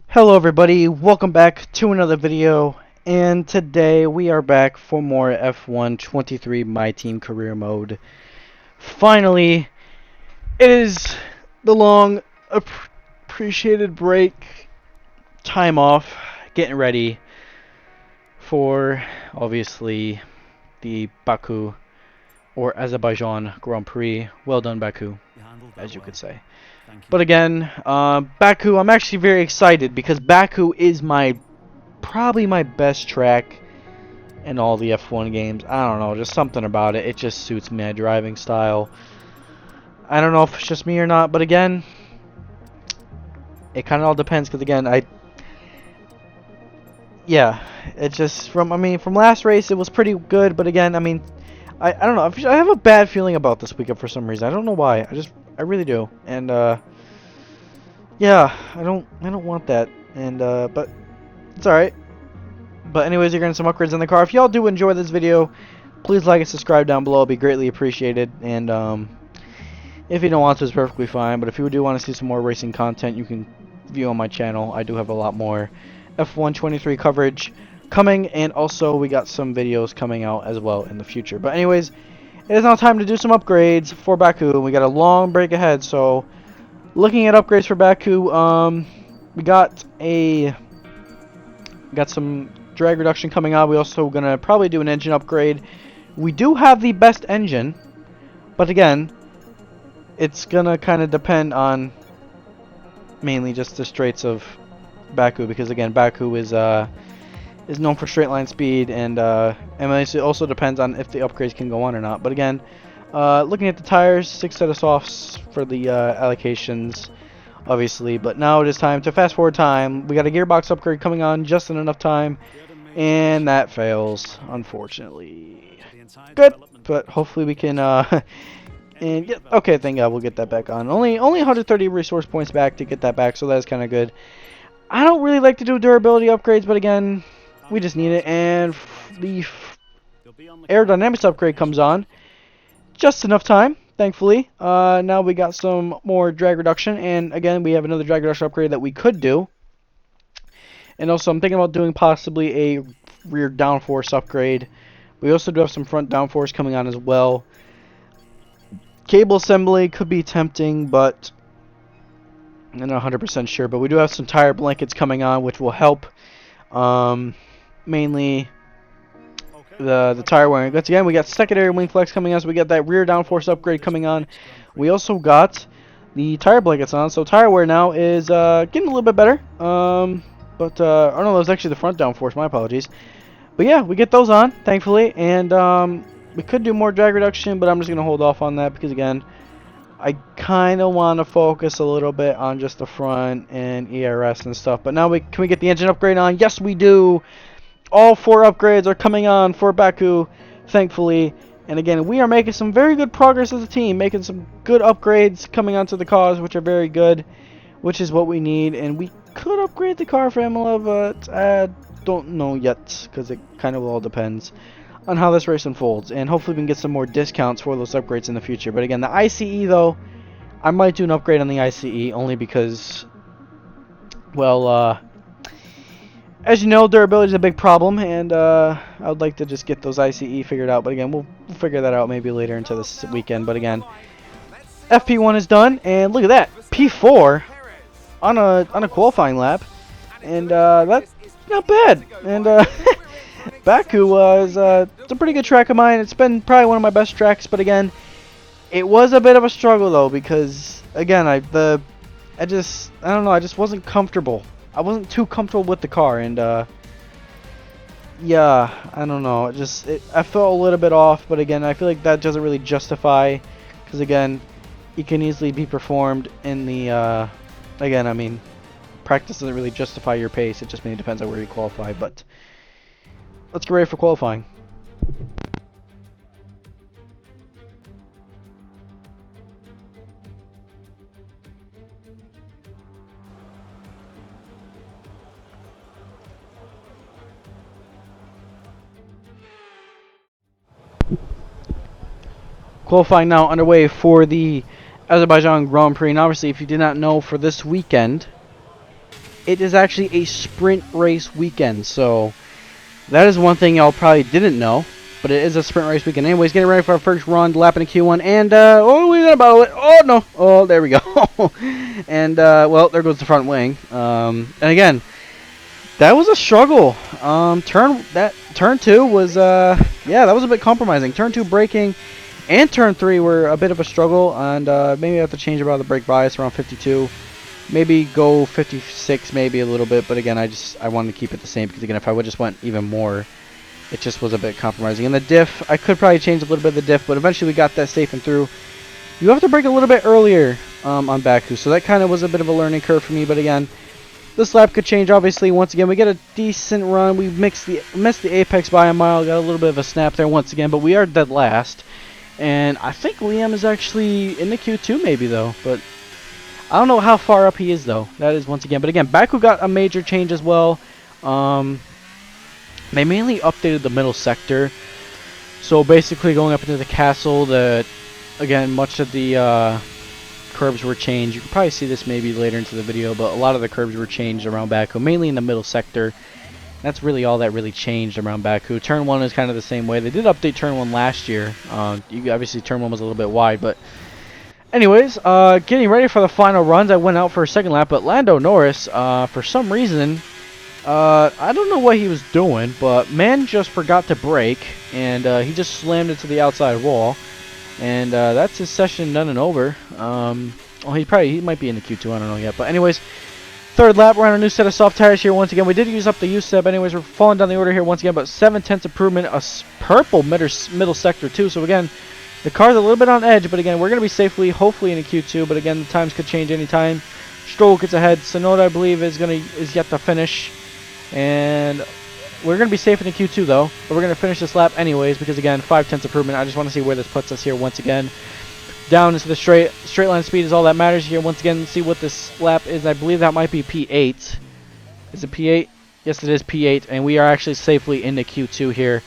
Hello everybody, welcome back to another video, and today we are back for more F1 23 My Team Career Mode. Finally, it is the long appreciated break, time off, getting ready for, obviously, the Baku, or Azerbaijan Grand Prix. Well done, Baku, as you could say. But again, Baku, I'm actually very excited because Baku is probably my best track in all the F1 games. I don't know, just something about it. It just suits my driving style. I don't know if it's just me or not, but again, it kind of all depends because again, yeah, it just from last race it was pretty good, but again, I don't know. I have a bad feeling about this weekend for some reason. I don't know why. I really do. And yeah, I don't want that. And but it's all right. But anyways, you're getting some upgrades in the car. If y'all do enjoy this video, please like and subscribe down below. It'd be greatly appreciated. And if you don't want to, it's perfectly fine. But if you do want to see some more racing content, you can view on my channel. I do have a lot more F1 23 coverage coming, and also we got some videos coming out as well in the future. But anyways, it is now time to do some upgrades for Baku. We got a long break ahead, so looking at upgrades for Baku, we got some drag reduction coming out. We also gonna probably do an engine upgrade. We do have the best engine, but again, it's gonna kind of depend on mainly just the straights of Baku, because again, Baku is known for straight line speed, and it also depends on if the upgrades can go on or not. But again, looking at the tires, 6 set of softs for the allocations, obviously. But now it is time to fast forward time. We got a gearbox upgrade coming on just in enough time, and that fails, unfortunately. Good, but hopefully we can and yeah, okay, thank God we'll get that back on. Only 130 resource points back to get that back, so that's kind of good. I don't really like to do durability upgrades, but again, we just need it. And the aerodynamics upgrade comes on just enough time, thankfully. Now we got some more drag reduction, and again, we have another drag reduction upgrade that we could do. And also, I'm thinking about doing possibly a rear downforce upgrade. We also do have some front downforce coming on as well. Cable assembly could be tempting, but I'm not 100% sure. But we do have some tire blankets coming on, which will help. Mainly the tire wearing. Once again, we got secondary wing flex coming on, so we got that rear downforce upgrade coming on. We also got the tire blankets on, so tire wear now is getting a little bit better. But oh no, that was actually the front downforce. My apologies. But yeah, we get those on, thankfully, and we could do more drag reduction, but I'm just gonna hold off on that because again, I kind of want to focus a little bit on just the front and ERS and stuff. But now can we get the engine upgrade on? Yes, we do. All 4 upgrades are coming on for Baku, thankfully. And again, we are making some very good progress as a team, making some good upgrades coming onto the cars, which are very good, which is what we need. And we could upgrade the car for Imola, but I don't know yet, because it kind of all depends on how this race unfolds. And hopefully we can get some more discounts for those upgrades in the future. But again, the ICE, though, I might do an upgrade on the ICE, only because, well, as you know, durability is a big problem, and I would like to just get those ICE figured out. But again, we'll figure that out maybe later into this weekend. But again, FP1 is done, and look at that, P4 on a qualifying lap, and that's not bad. And Baku it's a pretty good track of mine. It's been probably one of my best tracks, but again, it was a bit of a struggle though, because again, I don't know, I just wasn't comfortable. I wasn't too comfortable with the car, and yeah, I don't know. I felt a little bit off, but again, I feel like that doesn't really justify, because again, it can easily be performed in the again, I mean, practice doesn't really justify your pace. It just mainly depends on where you qualify. But let's get ready for qualifying. Qualifying now underway for the Azerbaijan Grand Prix. And obviously, if you did not know, for this weekend, it is actually a sprint race weekend. So that is one thing y'all probably didn't know, but it is a sprint race weekend. Anyways, getting ready for our first run, lap in the Q1, and oh, we got about it. Oh no, oh there we go. And well, there goes the front wing. And again, that was a struggle. Turn 2 was yeah, that was a bit compromising. Turn 2 braking and turn 3 were a bit of a struggle, and maybe I have to change about the brake bias around 52. Maybe go 56, maybe a little bit, but again, I wanted to keep it the same because again, if I would just went even more, it just was a bit compromising. And the diff, I could probably change a little bit of the diff, but eventually we got that safe and through. You have to brake a little bit earlier on Baku, so that kind of was a bit of a learning curve for me. But again, this lap could change. Obviously, once again, we get a decent run. We missed the apex by a mile. Got a little bit of a snap there once again, but we are dead last. And I think Liam is actually in the Q2 maybe though, but I don't know how far up he is though. That is once again. But again, Baku got a major change as well. They mainly updated the middle sector. So basically going up into the castle, again, much of the curbs were changed. You can probably see this maybe later into the video, but a lot of the curbs were changed around Baku, mainly in the middle sector. That's really all that really changed around Baku. Turn 1 is kind of the same way. They did update Turn 1 last year. Obviously, Turn 1 was a little bit wide, but anyways, getting ready for the final runs. I went out for a second lap, but Lando Norris, for some reason, I don't know what he was doing, but man just forgot to brake, and he just slammed into the outside wall, and that's his session done and over. Well, he might be in the Q2, I don't know yet, but anyways, third lap, we're on a new set of soft tires here once again. We did use up the USEP, anyways, we're falling down the order here once again, but 7/10 improvement, a purple middle sector too, so again, the car's a little bit on edge, but again, we're going to be safely, hopefully in a Q2, but again, the times could change anytime. Stroll gets ahead. Tsunoda, I believe, is yet to finish. And we're going to be safe in the Q2, though. But we're going to finish this lap anyways, because again, 5/10 improvement. I just want to see where this puts us here once again. Down into the straight line speed is all that matters here. Once again, see what this lap is. I believe that might be P8. Is it P8? Yes, it is P8. And we are actually safely in the Q2 here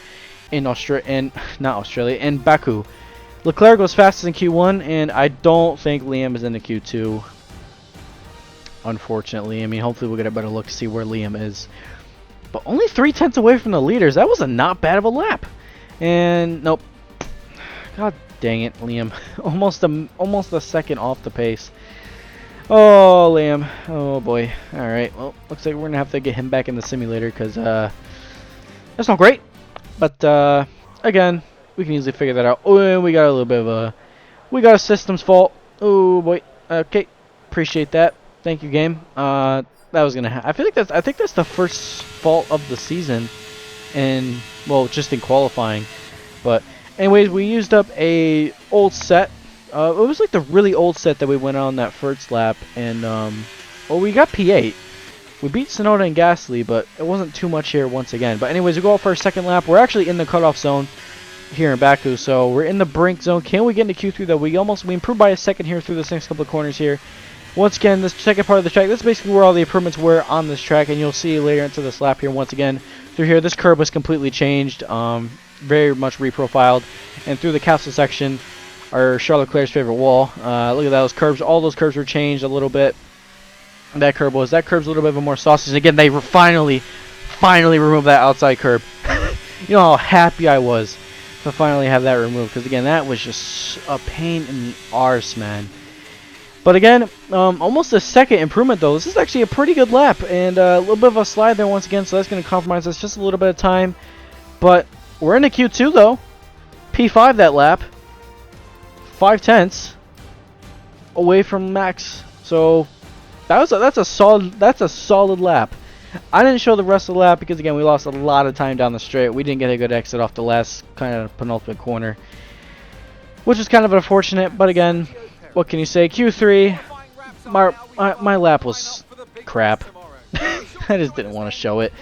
in in Baku. Leclerc goes fastest in Q1, and I don't think Liam is in the Q2. Unfortunately, I mean, hopefully we'll get a better look to see where Liam is. But only 3/10 away from the leaders. That was not bad of a lap. And nope. God dang it, Liam. almost a second off the pace. Oh, Liam. Oh boy. All right. Well, looks like we're gonna have to get him back in the simulator because that's not great. But again, we can easily figure that out. Oh, and we got a little bit of a systems fault. Oh boy. Okay. Appreciate that. Thank you, game. That was gonna I think that's the first fault of the season, and well, just in qualifying. But anyways, we used up a old set. It was like the really old set that we went on that first lap, and well, we got P8. We beat Tsunoda and Gasly, but it wasn't too much here once again. But anyways, we go out for our second lap. We're actually in the cutoff zone here in Baku, so we're in the brink zone. Can we get into Q3 though? We improved by a second here through this next couple of corners here. Once again, this second part of the track, this is basically where all the improvements were on this track, and you'll see later into this lap here once again. Through here, this curb was completely changed, very much reprofiled, and through the castle section, our Charles Leclerc's favorite wall. Look at those curbs. All those curbs were changed a little bit. That curb's a little bit of a more sausage. And again, they were finally removed that outside curb. You know how happy I was to finally have that removed, because again, that was just a pain in the arse, man. But again, almost a second improvement though. This is actually a pretty good lap, and a little bit of a slide there once again, so that's going to compromise us just a little bit of time. But we're in the Q2 though. P5 that lap. 5/10 away from max. So that's a solid lap. I didn't show the rest of the lap because again, we lost a lot of time down the straight. We didn't get a good exit off the last kind of penultimate corner, which is kind of unfortunate. But again, what can you say? Q3, my lap was crap. I just didn't want to show it.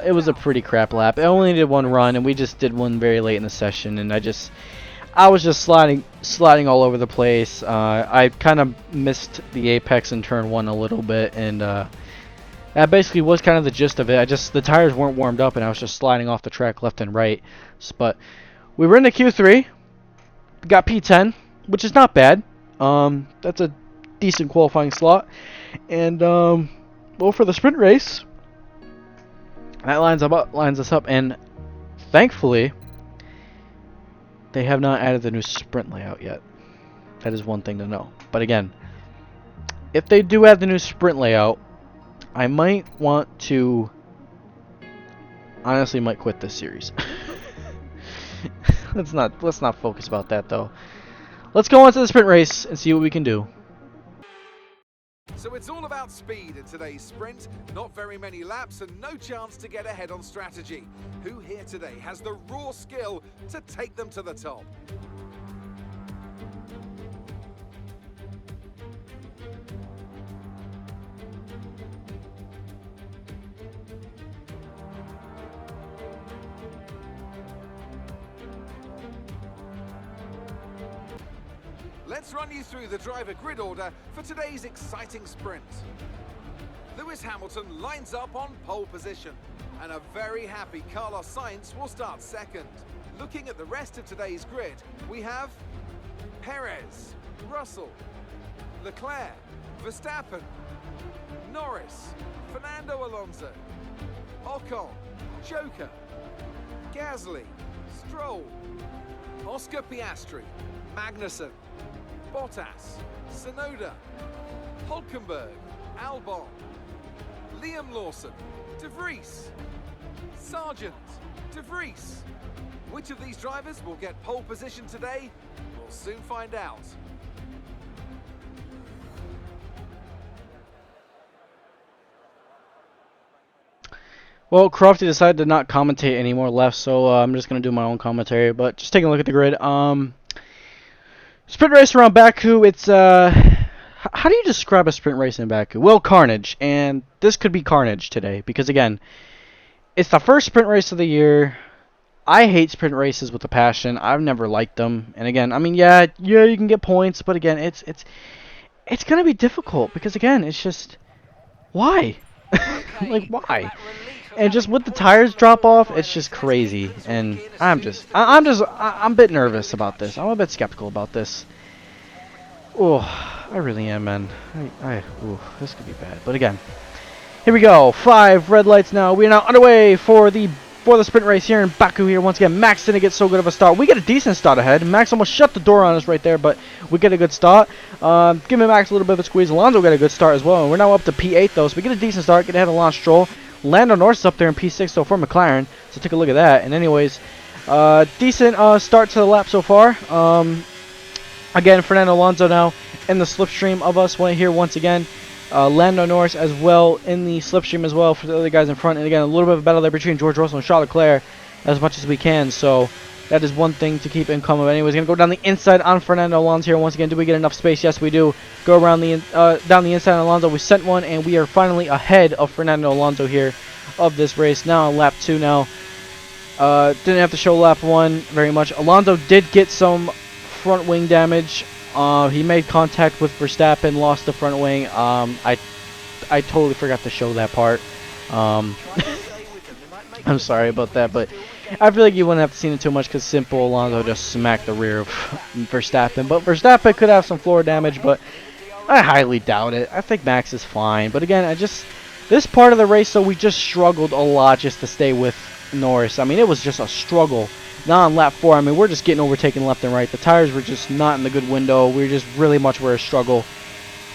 It was a pretty crap lap. I only did one run, and we just did one very late in the session, and I was just sliding all over the place. I kind of missed the apex in turn 1 a little bit, and that basically was kind of the gist of it. The tires weren't warmed up, and I was just sliding off the track left and right. But we were in the Q3, got P10, which is not bad. That's a decent qualifying slot, and well, for the sprint race, that lines us up, and thankfully, they have not added the new sprint layout yet. That is one thing to know. But again, if they do add the new sprint layout, I might want to, honestly, might quit this series. let's not focus about that though. Let's go on to the sprint race and see what we can do. So it's all about speed in today's sprint. Not very many laps and no chance to get ahead on strategy. Who here today has the raw skill to take them to the top? Let's run you through the driver grid order for today's exciting sprint. Lewis Hamilton lines up on pole position, and a very happy Carlos Sainz will start second. Looking at the rest of today's grid, we have Perez, Russell, Leclerc, Verstappen, Norris, Fernando Alonso, Ocon, Joker, Gasly, Stroll, Oscar Piastri, Magnussen, Bottas, Tsunoda, Hulkenberg, Albon, Liam Lawson, De Vries, Sargent, De Vries. Which of these drivers will get pole position today? We'll soon find out. Well, Crofty decided to not commentate anymore left, so I'm just going to do my own commentary. But just taking a look at the grid. Sprint race around Baku, it's, how do you describe a sprint race in Baku? Well, carnage, and this could be carnage today, because again, it's the first sprint race of the year. I hate sprint races with a passion. I've never liked them, and again, I mean, yeah, you can get points, but again, it's going to be difficult, because again, it's just, why? Like, why? And just with the tires drop off, it's just crazy. And I'm a bit nervous about this. I'm a bit skeptical about this. Oh, I really am, man. This could be bad. But again, here we go. 5 red lights now. We are now underway for the sprint race here in Baku. Here once again, Max didn't get so good of a start. We get a decent start ahead. Max almost shut the door on us right there, but we get a good start. Giving Max a little bit of a squeeze. Alonso got a good start as well. And we're now up to P8 though, so we get a decent start. Get ahead of Lance Stroll. Lando Norris is up there in P6 so for McLaren, so take a look at that. And anyways, decent start to the lap so far. Again, Fernando Alonso now in the slipstream of us here once again. Lando Norris as well in the slipstream as well for the other guys in front. And again, a little bit of a battle there between George Russell and Charles Leclerc as much as we can. So that is one thing to keep in common. Anyways, going to go down the inside on Fernando Alonso here once again. Do we get enough space? Yes, we do. Go around the down the inside on Alonso. We sent one, and we are finally ahead of Fernando Alonso here of this race. Now on lap 2 now. Didn't have to show lap 1 very much. Alonso did get some front wing damage. He made contact with Verstappen, lost the front wing. I totally forgot to show that part. I'm sorry about that, but I feel like you wouldn't have to see it too much because simple Alonso just smacked the rear of Verstappen. But Verstappen could have some floor damage, but I highly doubt it. I think Max is fine. But again, this part of the race, so we just struggled a lot just to stay with Norris. I mean, it was just a struggle. Now on lap 4, I mean, we're just getting overtaken left and right. The tires were just not in the good window. We were just really much were a struggle.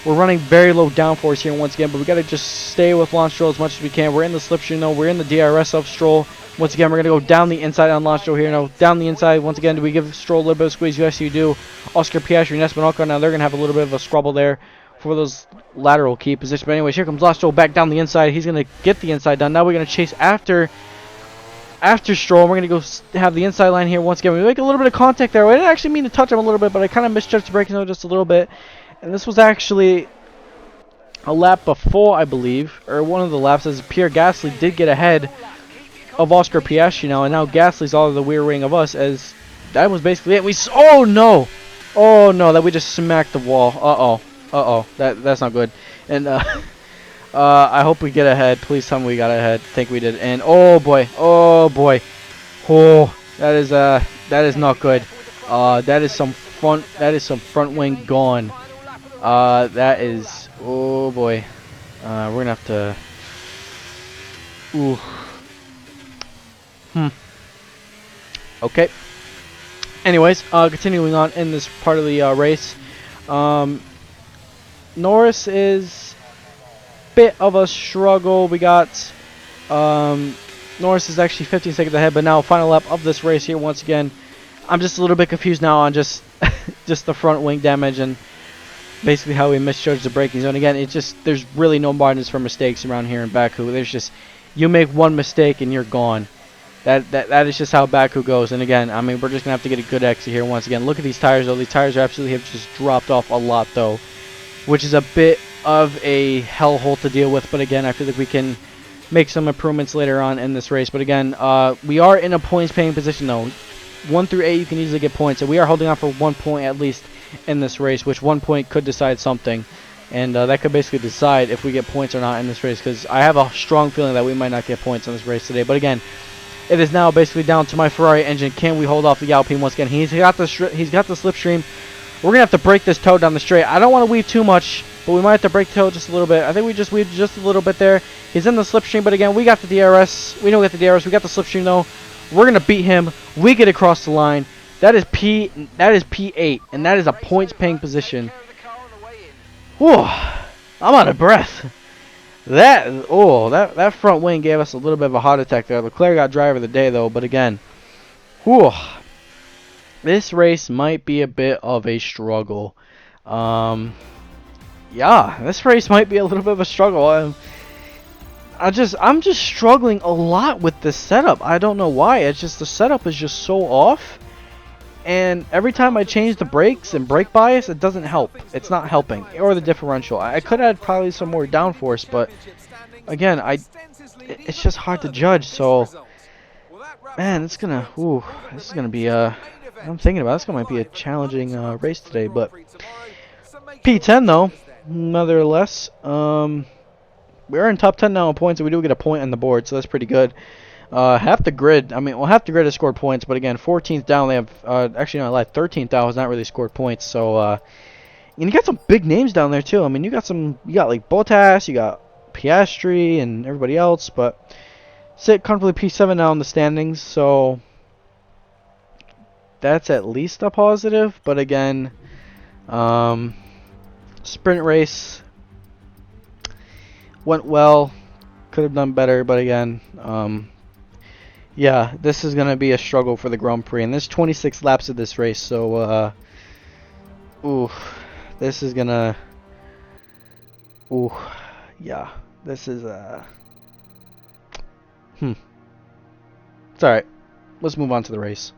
We're running very low downforce here once again, but we got to just stay with Lance Stroll as much as we can. We're in the slipstream, though. We're in the DRS of Stroll. Once again, we're going to go down the inside on Lance Stroll here. Now, down the inside, once again, do we give Stroll a little bit of squeeze? Yes, you do. Oscar Piastri and Esteban Ocon, now they're going to have a little bit of a scrabble there for those lateral key positions. But anyways, here comes Lance Stroll back down the inside. He's going to get the inside done. Now we're going to chase after Stroll. We're going to go have the inside line here once again. We make a little bit of contact there. I didn't actually mean to touch him a little bit, but I kind of misjudged the braking zone just a little bit. And this was actually a lap before, I believe, or one of the laps, as Pierre Gasly did get ahead of Oscar Piastri now, and now Gasly's all of the rear wing of us, as that was basically it. Oh no, that we just smacked the wall. That's not good. And I hope we get ahead. Please tell me we got ahead. I think we did. And oh boy, that is not good. That is some front wing gone. That is, oh boy. We're gonna have to. Ooh. Okay. Anyways, continuing on in this part of the race, Norris is a bit of a struggle. We got Norris is actually 15 seconds ahead, but now final lap of this race here once again. I'm just a little bit confused now on just just the front wing damage and basically how we misjudged the braking zone. Again, it's just there's really no margins for mistakes around here in Baku. There's just you make one mistake and you're gone. That is just how Baku goes. And again, I mean, we're just gonna have to get a good exit here once again. Look at these tires though. These tires are absolutely have just dropped off a lot though, which is a bit of a hellhole to deal with. But again, I feel like we can make some improvements later on in this race. But again, we are in a points paying position though. 1 through 8 you can easily get points, and we are holding on for 1 point at least in this race, which 1 point could decide something. And that could basically decide if we get points or not in this race, because I have a strong feeling that we might not get points in this race today. But again, it is now basically down to my Ferrari engine. Can we hold off the Alpine once again? He's got the slipstream. We're gonna have to break this toe down the straight. I don't want to weave too much, but we might have to break the toe just a little bit. I think we just weaved just a little bit there. He's in the slipstream, but again, we got the DRS. We know we got the DRS. We got the slipstream though. We're gonna beat him. We get across the line. That is P8, and that is a points paying position. Whew, I'm out of breath. That front wing gave us a little bit of a heart attack there. Leclerc got driver of the day though, but again, whew, this race might be a bit of a struggle. Yeah, this race might be a little bit of a struggle. I'm just struggling a lot with this setup. I don't know why. It's just the setup is just so off. And every time I change the brakes and brake bias, it doesn't help. It's not helping. Or the differential. I could add probably some more downforce, but again, it's just hard to judge. So, man, this is gonna be I'm thinking about it, this might be a challenging race today. But P10 though, nonetheless, we're in top 10 now in points, and we do get a point on the board, so that's pretty good. Half the grid, half the grid has scored points, but again, 14th down, they have, actually, no, I lied, 13th down has not really scored points, so, and you got some big names down there, too. I mean, you got like, Bottas, you got Piastri, and everybody else, but sit comfortably P7 now in the standings, so that's at least a positive, but again, sprint race went well, could have done better, but again, yeah, this is going to be a struggle for the Grand Prix, and there's 26 laps of this race, so, this is going to, yeah, this is, it's alright, let's move on to the race.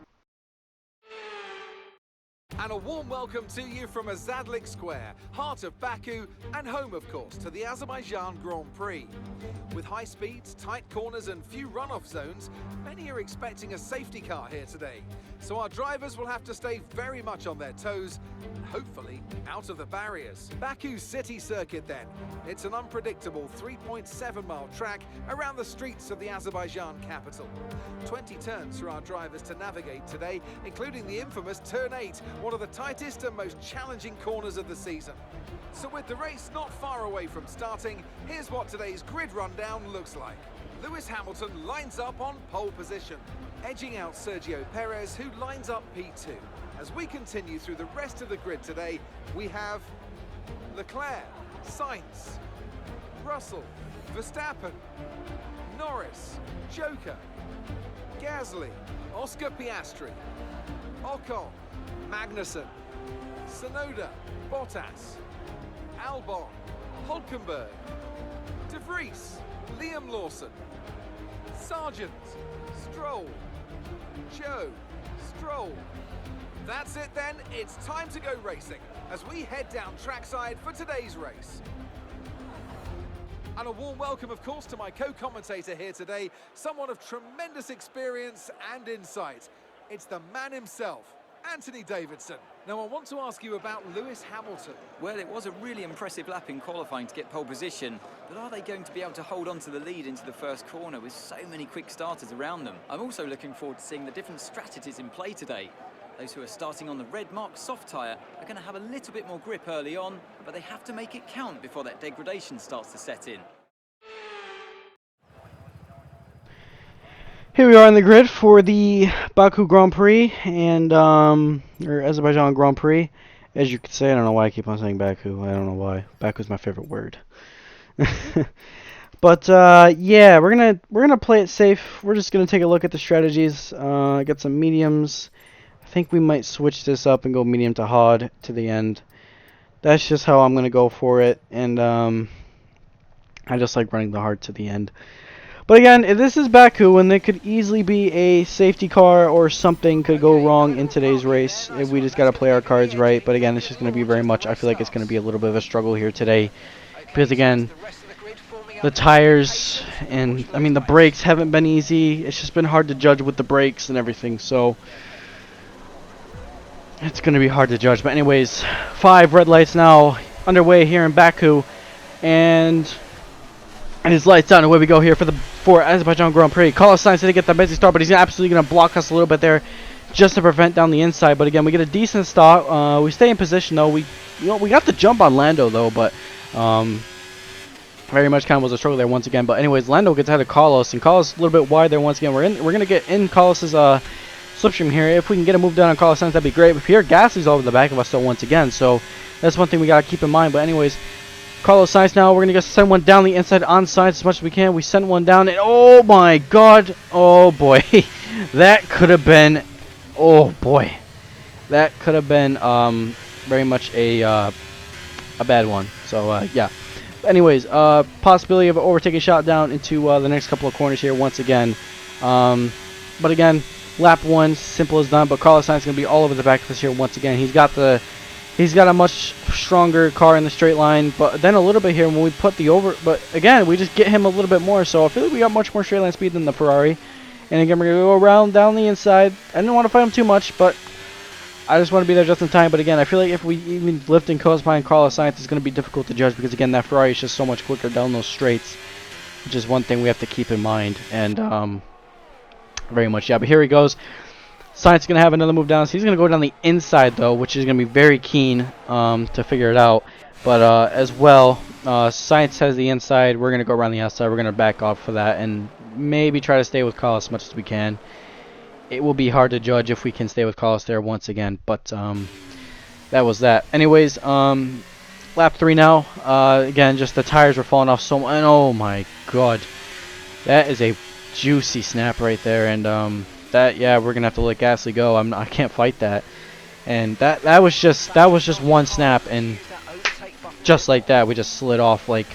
And a warm welcome to you from Azadlik Square, heart of Baku, and home, of course, to the Azerbaijan Grand Prix. With high speeds, tight corners, and few runoff zones, many are expecting a safety car here today. So our drivers will have to stay very much on their toes, and hopefully out of the barriers. Baku City Circuit then. It's an unpredictable 3.7-mile track around the streets of the Azerbaijan capital. 20 turns for our drivers to navigate today, including the infamous Turn 8, one of the tightest and most challenging corners of the season. So with the race not far away from starting, here's what today's grid rundown looks like. Lewis Hamilton lines up on pole position, edging out Sergio Perez, who lines up P2. As we continue through the rest of the grid today, we have Leclerc, Sainz, Russell, Verstappen, Norris, Joker, Gasly, Oscar Piastri, Ocon, Magnussen, Tsunoda, Bottas, Albon, Hulkenberg, De Vries, Liam Lawson, Sargent, Stroll, Joe, Stroll. That's it then, it's time to go racing as we head down trackside for today's race. And a warm welcome, of course, to my co-commentator here today, someone of tremendous experience and insight. It's the man himself, Anthony Davidson. Now, I want to ask you about Lewis Hamilton. Well, it was a really impressive lap in qualifying to get pole position, but are they going to be able to hold on to the lead into the first corner with so many quick starters around them? I'm also looking forward to seeing the different strategies in play today. Those who are starting on the red marked soft tyre are going to have a little bit more grip early on, but they have to make it count before that degradation starts to set in. Here we are on the grid for the Baku Grand Prix and or Azerbaijan Grand Prix, as you could say. I don't know why I keep on saying Baku. I don't know why. Baku's my favorite word. But yeah, we're gonna play it safe. We're just gonna take a look at the strategies. Get some mediums. I think we might switch this up and go medium to hard to the end. That's just how I'm gonna go for it, and I just like running the hard to the end. But again, if this is Baku, and there could easily be a safety car or something could go wrong in today's race. If we just gotta play our cards right. But again, it's just gonna be very much. I feel like it's gonna be a little bit of a struggle here today, because again, the tires and I mean the brakes haven't been easy. It's just been hard to judge with the brakes and everything. So it's gonna be hard to judge. But anyways, 5 red lights now underway here in Baku, and his lights on. Away we go here for Azerbaijan Grand Prix. Carlos Sainz didn't get the amazing start, but he's absolutely going to block us a little bit there just to prevent down the inside. But again, we get a decent start. We stay in position though. We got the jump on Lando though, but very much kind of was a struggle there once again. But anyways, Lando gets ahead of Carlos, and Carlos a little bit wide there once again. We're going to get in Carlos's slipstream here. If we can get a move done on Carlos Sainz, that'd be great. But Pierre Gasly's over the back of us still once again, so that's one thing we got to keep in mind. But anyways, Carlos Sainz now, we're going to send one down the inside on Sainz as much as we can. We sent one down, and oh my god, oh boy, that could have been, oh boy, that could have been very much a bad one. So yeah. Anyways, possibility of an overtaking shot down into the next couple of corners here once again. But again, lap 1, simple as done, but Carlos Sainz is going to be all over the back of us here once again. He's got a much stronger car in the straight line, but then a little bit here when we put the but again, we just get him a little bit more, so I feel like we got much more straight line speed than the Ferrari. And again, we're going to go around down the inside. I didn't want to fight him too much, but I just want to be there just in time. But again, I feel like if we even lift and coast behind Carlos Sainz, it's going to be difficult to judge, because again, that Ferrari is just so much quicker down those straights, which is one thing we have to keep in mind. And very much, yeah, but here he goes. Sainz is going to have another move down, so he's going to go down the inside, though, which is going to be very keen to figure it out. But as well, Sainz has the inside. We're going to go around the outside. We're going to back off for that and maybe try to stay with Carlos as much as we can. It will be hard to judge if we can stay with Carlos there once again, but that was that. Anyways, lap 3 now. Again, just the tires were falling off so much. And oh my god, that is a juicy snap right there. And that, yeah, we're gonna have to let Gasly go. I can't fight that. And that was just one snap, and just like that, we just slid off like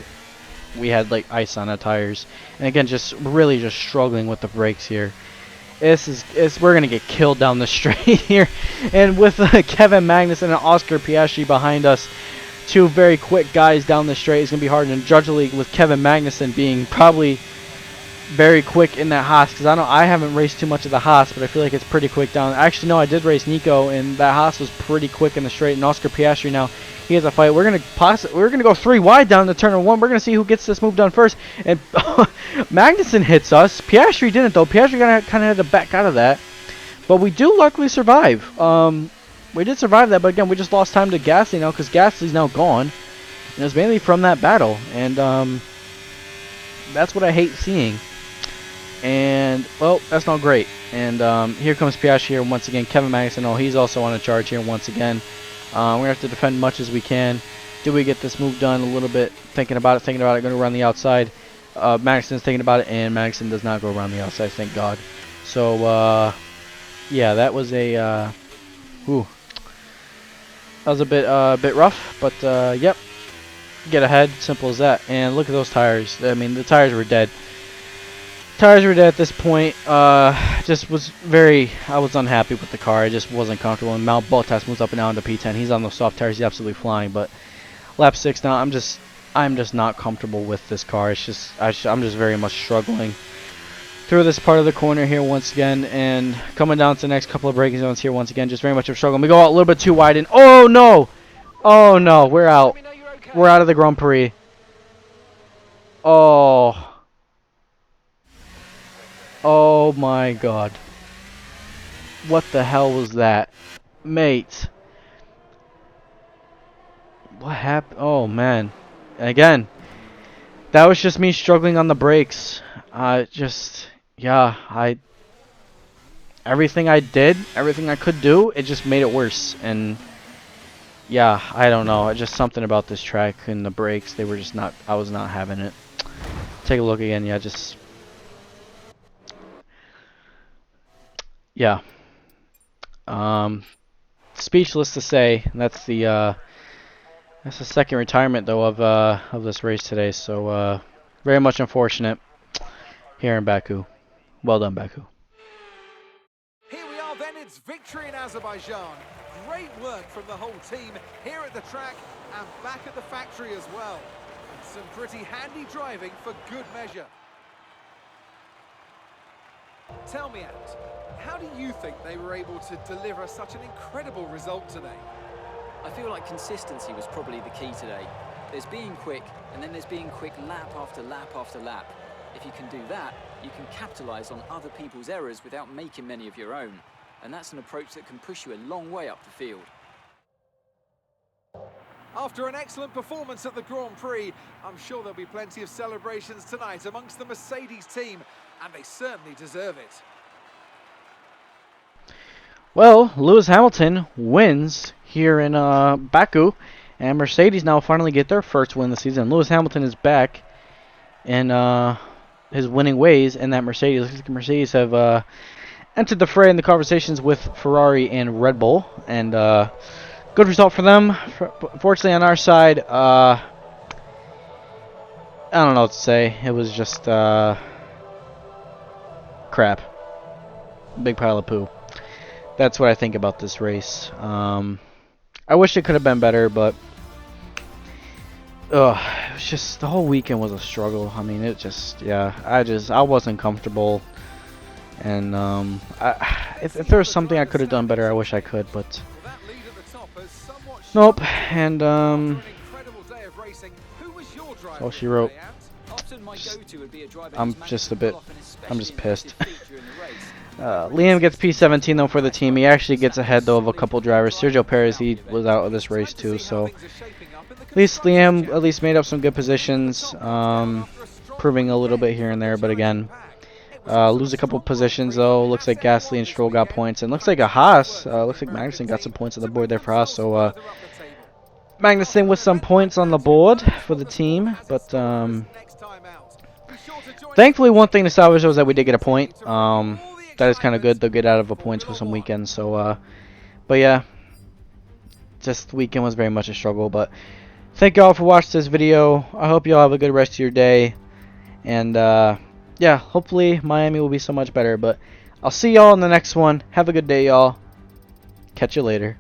we had like ice on our tires. And again, just really just struggling with the brakes here. We're gonna get killed down the straight here, and with Kevin Magnussen and Oscar Piastri behind us, 2 very quick guys down the straight, it's gonna be hard to judge the league with Kevin Magnussen being probably very quick in that Haas, because I haven't raced too much of the Haas, but I feel like it's pretty quick down. Actually, no, I did race Nico, and that Haas was pretty quick in the straight. And Oscar Piastri now, he has a fight. We're gonna go 3 wide down the turn 1. We're gonna see who gets this move done first. And Magnussen hits us. Piastri didn't though. Piastri kind of had to back out of that, but we do luckily survive. We did survive that, but again, we just lost time to Gasly now, because Gasly's now gone. And it was mainly from that battle, and that's what I hate seeing. And, well, that's not great. And here comes Piastri here once again. Kevin Magnussen, oh, he's also on a charge here once again. We're going to have to defend much as we can. Do we get this move done a little bit? Thinking about it, going to run the outside. Magnussen's thinking about it, and Magnussen does not go around the outside, thank God. So, yeah, that was a, that was a bit rough, but, yep. Get ahead, simple as that. And look at those tires. I mean, the tires were dead. Tires were dead at this point. I was unhappy with the car. I just wasn't comfortable. And Mount Bottas moves up and down to P10. He's on those soft tires. He's absolutely flying. But lap 6 now, I'm just not comfortable with this car. It's just I'm just very much struggling through this part of the corner here once again, and coming down to the next couple of braking zones here once again. Just very much of a struggle. We go out a little bit too wide, and oh no, we're out. We're out of the Grand Prix. Oh my god. What the hell was that? Mate. What happened? Oh, man. Again, that was just me struggling on the brakes. Yeah, everything I did, everything I could do, it just made it worse. And yeah, I don't know. Just something about this track and the brakes, they were just not, I was not having it. Take a look again. Yeah, just, yeah. Speechless to say. That's the second retirement though of this race today. So very much unfortunate here in Baku. Well done, Baku. Here we are then, it's victory in Azerbaijan. Great work from the whole team here at the track and back at the factory as well. And some pretty handy driving for good measure. Tell me, Ant, how do you think they were able to deliver such an incredible result today? I feel like consistency was probably the key today. There's being quick, and then there's being quick lap after lap after lap. If you can do that, you can capitalise on other people's errors without making many of your own. And that's an approach that can push you a long way up the field. After an excellent performance at the Grand Prix, I'm sure there'll be plenty of celebrations tonight amongst the Mercedes team, and they certainly deserve it. Well, Lewis Hamilton wins here in Baku, and Mercedes now finally get their first win of the season. Lewis Hamilton is back in his winning ways, and that Mercedes have entered the fray in the conversations with Ferrari and Red Bull, and good result for them. Fortunately, on our side, I don't know what to say. It was just crap, big pile of poo. That's what I think about this race. I wish it could have been better, but it was just, the whole weekend was a struggle. I mean, it just, yeah, I wasn't comfortable. And if there was something I could have done better, I wish I could, but nope. And all she wrote. I'm just pissed. Liam gets P17 though for the team. He actually gets ahead though of a couple drivers. Sergio Perez, he was out of this race too, so at least Liam at least made up some good positions, proving a little bit here and there. But again, lose a couple positions though. Looks like Gasly and Stroll got points, and looks like a Haas. Looks like Magnussen got some points on the board there for Haas. So Magnussen with some points on the board for the team, but thankfully one thing to salvage was that we did get a point. That is kind of good. They'll get out of a points for some weekends. So, but yeah, just the weekend was very much a struggle. But thank you all for watching this video. I hope you all have a good rest of your day. And yeah, hopefully Miami will be so much better. But I'll see y'all in the next one. Have a good day, y'all. Catch you later.